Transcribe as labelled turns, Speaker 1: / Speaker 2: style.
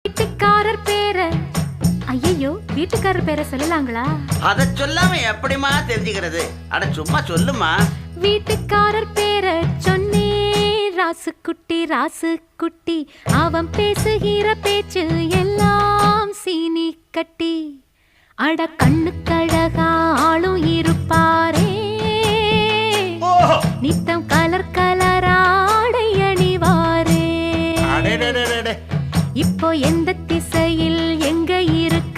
Speaker 1: வீட்டுக்காரர் பேர ஐயோ வீட்டுக்காரர் பேரை சொல்லலாங்களா?
Speaker 2: அத சொல்லாம எப்படிமா தெரிஞ்சுக்கிறது? அட சும்மா சொல்லுமா.
Speaker 1: வீட்டுக்காரர் பேரை சொன்னே ராசுக்குட்டி ராசுக்குட்டி, அவன் பேசுகிற பேச்சு எல்லாம் சீனி கட்டி. அட கண்ணுக்கழகா ஆளும் இருப்பாரே, நித்தம் கலர் கலராடை அணிவாரே. இப்போ எந்த திசையில் எங்க இருக்கு